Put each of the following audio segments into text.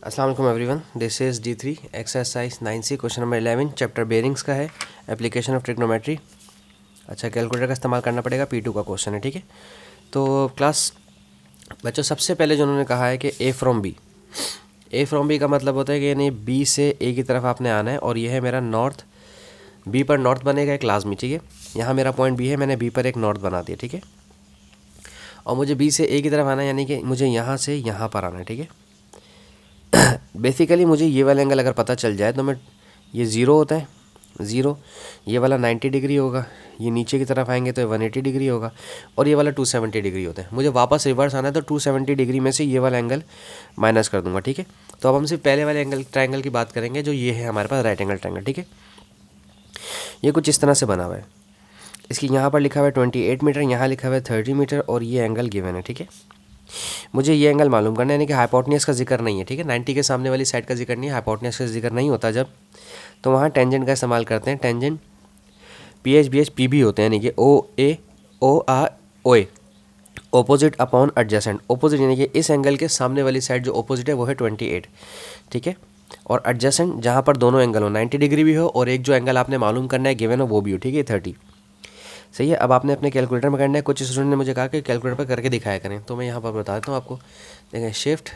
अस्सलाम वालेकुम everyone, this is D3 exercise 9C question number 11 chapter bearings का है, एप्लीकेशन ऑफ ट्रिग्नोमेट्री। अच्छा, कैलकुलेटर का इस्तेमाल करना पड़ेगा, P2 का क्वेश्चन है, ठीक है। तो क्लास बच्चों, सबसे पहले जो उन्होंने कहा है कि A फ्रॉम B का मतलब होता है कि यानी B से A की तरफ आपने आना है, और ये है मेरा नॉर्थ। B पर नॉर्थ बनेगा एक लाजमी, ठीक है। यहाँ मेरा पॉइंट B है, मैंने B पर एक नॉर्थ बना दिया, ठीक है। और मुझे B से A की तरफ आना है, यानी कि मुझे यहाँ से यहाँ पर आना है, ठीक है। बेसिकली मुझे ये वाला एंगल अगर पता चल जाए तो मैं, ये ज़ीरो होता है, ज़ीरो, ये वाला 90 डिग्री होगा, ये नीचे की तरफ आएंगे तो ये 180 डिग्री होगा, और ये वाला 270 डिग्री होता है। मुझे वापस रिवर्स आना है तो 270 डिग्री में से ये वाला एंगल माइनस कर दूंगा, ठीक है। तो अब हम सिर्फ पहले वाले एंगल ट्रायंगल की बात करेंगे, जो ये है हमारे पास राइट एंगल ट्रायंगल, ठीक है। ये कुछ इस तरह से बना हुआ है। इसकी यहाँ पर लिखा हुआ है 28 मीटर, यहाँ लिखा हुआ है 30 मीटर, और ये एंगल गिवन है, ठीक है। मुझे ये एंगल मालूम करना है, यानी कि हाइपोटेन्यूज का जिक्र नहीं है, ठीक है। 90 के सामने वाली साइड का जिक्र नहीं है, हाइपोटेन्यूज का जिक्र नहीं होता जब, तो वहाँ टेंजेंट का इस्तेमाल करते हैं। टेंजेंट PH BH PB होते हैं, यानी कि OA OR OA, opposite upon adjacent. Opposite यानी कि इस एंगल के सामने वाली साइड जो ओपोजिट है वो है 28, ठीक है। और एडजेसेंट जहाँ पर दोनों एंगल हो, 90 डिग्री भी हो और एक जो एंगल आपने मालूम करना है गिवन हो वो भी हो, ठीक है, 30। सही है। अब आपने अपने कैलकुलेटर में करना है। कुछ स्टूडेंट ने मुझे कहा कि कैलकुलेटर पर करके दिखाया करें, तो मैं यहाँ पर बता देता हूँ आपको। देखें, शिफ्ट,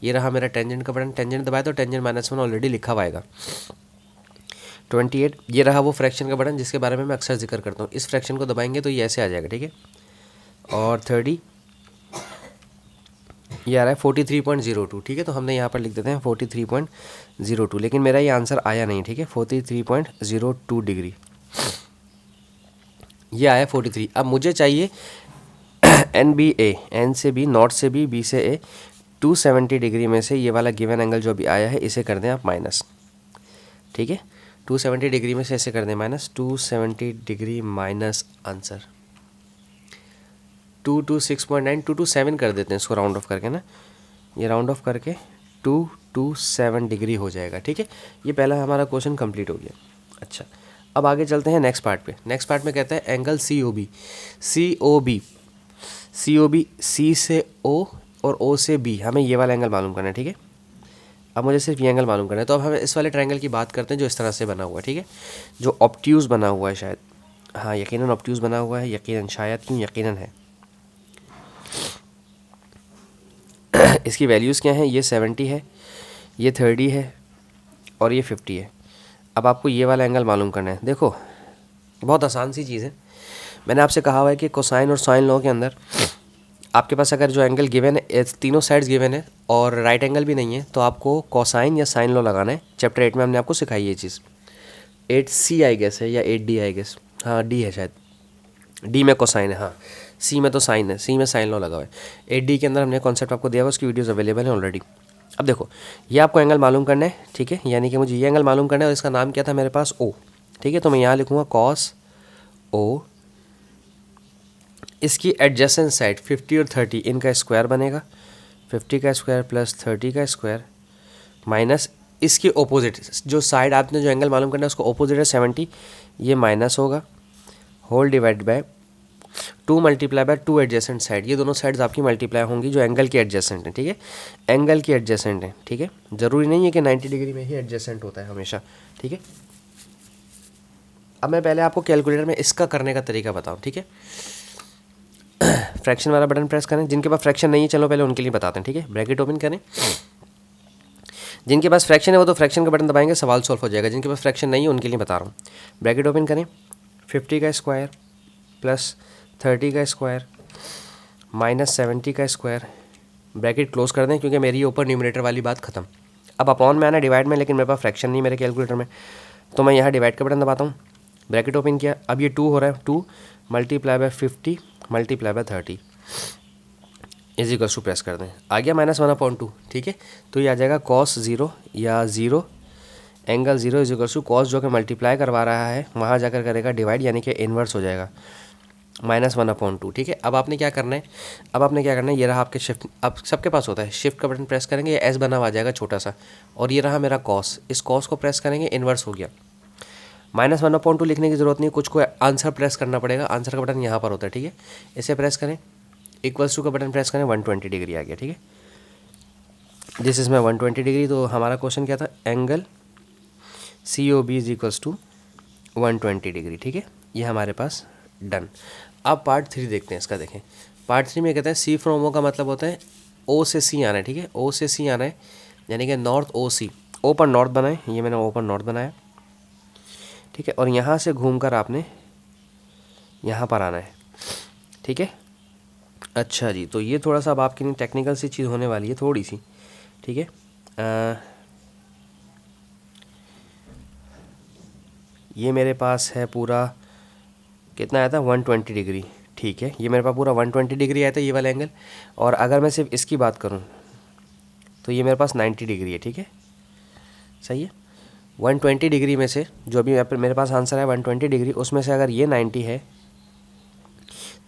ये रहा मेरा टेंजेंट का बटन, टेंजेंट दबाया तो टेंजेंट -1 ऑलरेडी लिखा हुआ आएगा। 28, ये रहा वो फ्रैक्शन का बटन जिसके बारे में मैं अक्सर जिक्र करता हूँ। इस फ्रैक्शन को दबाएंगे तो ये ऐसे आ जाएगा, ठीक है। और 30, ये आ रहा है 43.02, ठीक है। तो हमने यहाँ पर लिख देते हैं 43.02, लेकिन मेरा ये आंसर आया नहीं, ठीक है। 43.02 डिग्री ये आया 43। अब मुझे चाहिए NBA, N से B, नॉर्थ से B से A, 270 डिग्री में से ये वाला गिवन एंगल जो भी आया है इसे कर दें आप माइनस, ठीक है। 270 डिग्री में से ऐसे कर दें माइनस, 270 डिग्री माइनस आंसर 226.9, 227 कर देते हैं इसको राउंड ऑफ करके ना, ये राउंड ऑफ करके 227 डिग्री हो जाएगा, ठीक है। ये पहला हमारा क्वेश्चन कंप्लीट हो गया। अच्छा, अब आगे चलते हैं नेक्स्ट पार्ट पे। नेक्स्ट पार्ट में कहता है एंगल COB, C से O और O से B, हमें ये वाला एंगल मालूम करना है, ठीक है। अब मुझे सिर्फ ये एंगल मालूम करना है, तो अब हम इस वाले ट्रायंगल की बात करते हैं जो इस तरह से बना हुआ है, ठीक है। जो ऑब्ट्यूज बना हुआ है, शायद, हाँ यकीनन ऑब्ट्यूज बना हुआ है, यकीनन, शायद क्यों, यकीनन है। इसकी वैल्यूज़ क्या हैं, ये 70 है, ये 30 है, और ये 50 है। अब आपको ये वाला एंगल मालूम करना है। देखो, बहुत आसान सी चीज़ है। मैंने आपसे कहा हुआ है कि कोसाइन और साइन लॉ के अंदर आपके पास अगर जो एंगल गिवन है, तीनों साइड्स गिवन है और राइट एंगल भी नहीं है, तो आपको कोसाइन या साइन लॉ लगाना है। चैप्टर 8 में हमने आपको सिखाई ये चीज़। 8C आई गेस है या 8D आई गेस, हाँ D है शायद, D में कोसाइन है, हाँ C में तो साइन है, C में साइन लॉ लगा हुआ है। 8D के अंदर हमने कॉन्सेप्ट आपको दिया हुआ, उसकी वीडियोज़ अवेलेबल है ऑलरेडी। अब देखो, ये आपको एंगल मालूम करना है, ठीक है, यानी कि मुझे ये एंगल मालूम करना है और इसका नाम क्या था मेरे पास, O, ठीक है। तो मैं यहाँ लिखूँगा कॉस O, इसकी एडजेसेंट साइड 50 और 30 इनका स्क्वायर बनेगा, 50 का स्क्वायर प्लस 30 का स्क्वायर माइनस इसकी ओपोजिट, जो साइड आपने जो एंगल मालूम करना है उसको ओपोजिट है 70, ये माइनस होगा, whole divide by 2 multiply by 2 adjacent side, ये दोनों साइड्स आपकी मल्टीप्लाई होंगी जो एंगल की एडजेसेंट है, ठीक है। एंगल की एडजेसेंट है, ठीक है। ज़रूरी नहीं है कि 90 डिग्री में ही एडजेसेंट होता है हमेशा, ठीक है। अब मैं पहले आपको कैलकुलेटर में इसका करने का तरीका बताऊँ, ठीक है। फ्रैक्शन वाला बटन प्रेस करें, जिनके पास फ्रैक्शन नहीं है चलो पहले उनके लिए बताते हैं, ठीक है। ब्रैकेट ओपन करें, जिनके पास फ्रैक्शन है वो तो फ्रैक्शन का बटन दबाएंगे, सवाल सॉल्व हो जाएगा। जिनके पास फ्रैक्शन नहीं है उनके लिए बता रहा हूँ। ब्रैकेट ओपन करें, 50 का स्क्वायर प्लस 30 का स्क्वायर माइनस 70 का स्क्वायर, ब्रैकेट क्लोज कर दें क्योंकि मेरी ऊपर न्यूमरेटर वाली बात खत्म। अब अपॉन में आना डिवाइड में, लेकिन मेरे पास फ्रैक्शन नहीं मेरे कैलकुलेटर में, तो मैं यहाँ डिवाइड का बटन दबाता हूँ। ब्रैकेट ओपन किया, अब ये 2 हो रहा है, 2 multiply by 50 multiply by 30 is equals to, press कर दें, आ गया -1/2, ठीक है। तो ये आ जाएगा cos 0 या 0 angle 0 is equals to cos, जो कि मल्टीप्लाई करवा रहा है वहाँ जाकर करेगा डिवाइड, यानी कि इन्वर्स हो जाएगा -1/2, ठीक है। अब आपने क्या करना है, ये रहा आपके शिफ्ट, अब सबके पास होता है, शिफ्ट का बटन प्रेस करेंगे, ये एस बना हुआ आ जाएगा छोटा सा, और ये रहा मेरा कॉस, इस कॉस को प्रेस करेंगे, इन्वर्स हो गया। -1/2 लिखने की ज़रूरत नहीं, कुछ को आंसर प्रेस करना पड़ेगा, आंसर का बटन यहाँ पर होता है, ठीक है। इसे प्रेस करें, इक्वल्स टू का बटन प्रेस करें, 120 डिग्री आ गया, ठीक है। This is my 120 degree. तो हमारा क्वेश्चन क्या था, angle COB is equals to 120 degree. ठीक है, ये हमारे पास डन। अब पार्ट 3 देखते हैं इसका। देखें पार्ट 3 में कहता है C फ्रॉम O का मतलब होता है O से C आना है। ठीक है, O से C आना है, यानी कि नॉर्थ OC, O पर नॉर्थ बनाए, ये मैंने O पर नॉर्थ बनाया। ठीक है, और यहाँ से घूमकर आपने यहाँ पर आना है। ठीक है, अच्छा जी, तो ये थोड़ा सा अब आपके लिए टेक्निकल सी चीज़ होने वाली है थोड़ी सी। ठीक है, ये मेरे पास है पूरा कितना आया था, 120 डिग्री। ठीक है, ये मेरे पास पूरा 120 डिग्री आया था ये वाला एंगल। और अगर मैं सिर्फ इसकी बात करूँ तो ये मेरे पास 90 डिग्री है। ठीक है, सही है। 120 डिग्री में से जो अभी मेरे पास आंसर है 120 डिग्री, उसमें से अगर ये 90 है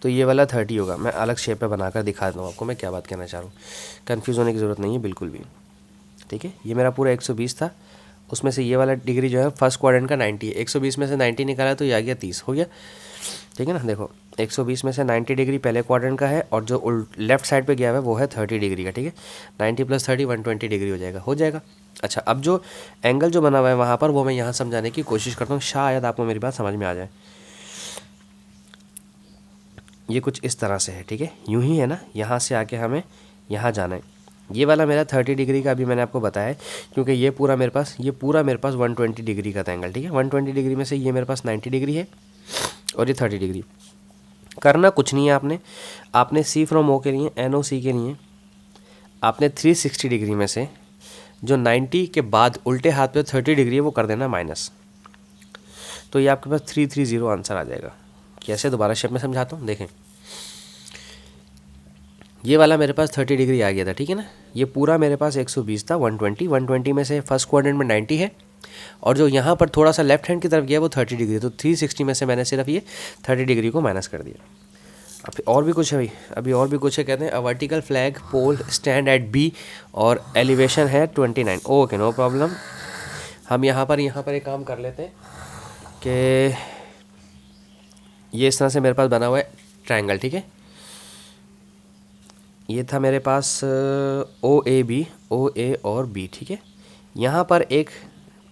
तो ये वाला 30 होगा। मैं अलग शेप पे बनाकर दिखा दूँ आपको मैं क्या बात कहना चाह रहा हूँ, कन्फ्यूज़ होने की ज़रूरत नहीं है बिल्कुल भी। ठीक है, ये मेरा पूरा 120 था, उसमें से ये वाला डिग्री जो है फर्स्ट क्वाड्रेंट का 90 है। 120 में से 90 निकाला तो ये आ गया 30, हो गया। ठीक है ना, देखो 120 में से 90 डिग्री पहले क्वाड्रेंट का है, और जो लेफ्ट साइड पे गया हुआ है वो है 30 डिग्री का। ठीक है, 90 + 30 120 डिग्री हो जाएगा, हो जाएगा। अच्छा, अब जो एंगल जो बना हुआ है वहाँ पर, वो मैं यहाँ समझाने की कोशिश करता हूँ, शायद आपको मेरी बात समझ में आ जाए। ये कुछ इस तरह से है। ठीक है, यूँ ही है ना, यहाँ से आके हमें यहाँ जाना है। ये वाला मेरा 30 डिग्री का अभी मैंने आपको बताया है, क्योंकि ये पूरा मेरे पास 120 डिग्री का था एंगल। ठीक है, 120 डिग्री में से ये मेरे पास 90 डिग्री है और ये 30 डिग्री। करना कुछ नहीं है आपने C फ्रॉम O के लिए, NOC के लिए आपने 360 डिग्री में से जो 90 के बाद उल्टे हाथ पे 30 डिग्री है वो कर देना माइनस, तो ये आपके पास 330 आंसर आ जाएगा। कैसे, दोबारा शेप में समझाता हूँ, देखें। ये वाला मेरे पास 30 डिग्री आ गया था। ठीक है ना, ये पूरा मेरे पास 120 था, 120 में से फर्स्ट क्वाड्रेंट में 90 है, और जो यहाँ पर थोड़ा सा लेफ्ट हैंड की तरफ गया वो 30 डिग्री, तो 360 में से मैंने सिर्फ ये 30 डिग्री को माइनस कर दिया। अब और भी कुछ है भाई, अभी और भी कुछ है। कहते हैं a vertical flag pole stand at B और एलिवेशन है 29। Okay, no problem. हम यहाँ पर एक काम कर लेते हैं कि ये इस तरह से मेरे पास बना हुआ है ट्रायंगल। ठीक है, ये था मेरे पास OA और B। ठीक है, यहाँ पर एक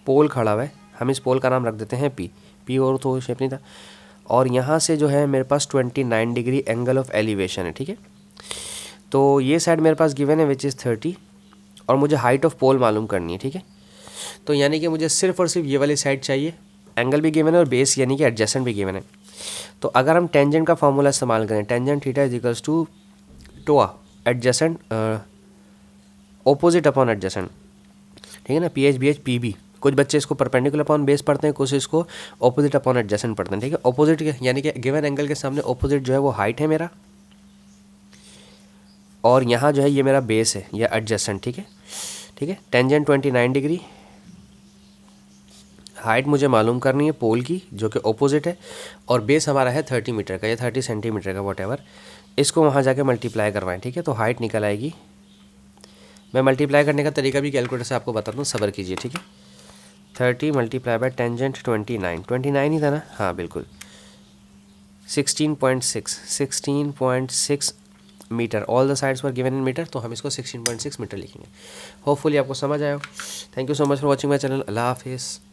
पोल खड़ा हुआ है, हम इस पोल का नाम रख देते हैं P और तो शेप नहीं था। और यहाँ से जो है मेरे पास 29 डिग्री एंगल ऑफ एलिवेशन है। ठीक है, तो ये साइड मेरे पास गिवन है विच इज़ 30, और मुझे हाइट ऑफ पोल मालूम करनी है। ठीक है, तो यानी कि मुझे सिर्फ और सिर्फ ये वाली साइड चाहिए, एंगल भी गिवन है और बेस यानी कि एडजेसेंट भी गिवन है। तो अगर हम टेंजेंट का फॉर्मूला इस्तेमाल करें, tangent theta is equals to टोआ एडजेसेंट ओपोजिट अपॉन एडजेसेंट। ठीक है ना, PH PB। कुछ बच्चे इसको परपेंडिकुलर अपॉन बेस पढ़ते हैं, कुछ इसको ऑपोजिट अपॉन एडजेसेंट पढ़ते हैं। ठीक है, ऑपोजिट यानी कि गिवन एंगल के सामने ऑपोजिट जो है वो हाइट है मेरा, और यहाँ जो है ये मेरा बेस है या एडजेसेंट। ठीक है, ठीक है, टेंजेंट 29 डिग्री, हाइट मुझे मालूम करनी है पोल की जो कि ऑपोजिट है, और बेस हमारा है 30 मीटर का या 30 सेंटीमीटर का, वॉट। इसको वहाँ जाके मल्टीप्लाई करवाएं। ठीक है, तो हाइट निकल आएगी। मैं मल्टीप्लाई करने का तरीका भी कैलकुलेटर से आपको बताता हूँ, सब्र कीजिए। ठीक है, 30 मल्टीप्लाई बाय टेंजेंट 29 ही था ना, हाँ बिल्कुल, 16.6 metre. All the sides were given in metre, तो हम इसको 16.6 मीटर लिखेंगे। होपफुली आपको समझ आया हो। Thank you so much for watching my channel. अल्लाह हाफिज़।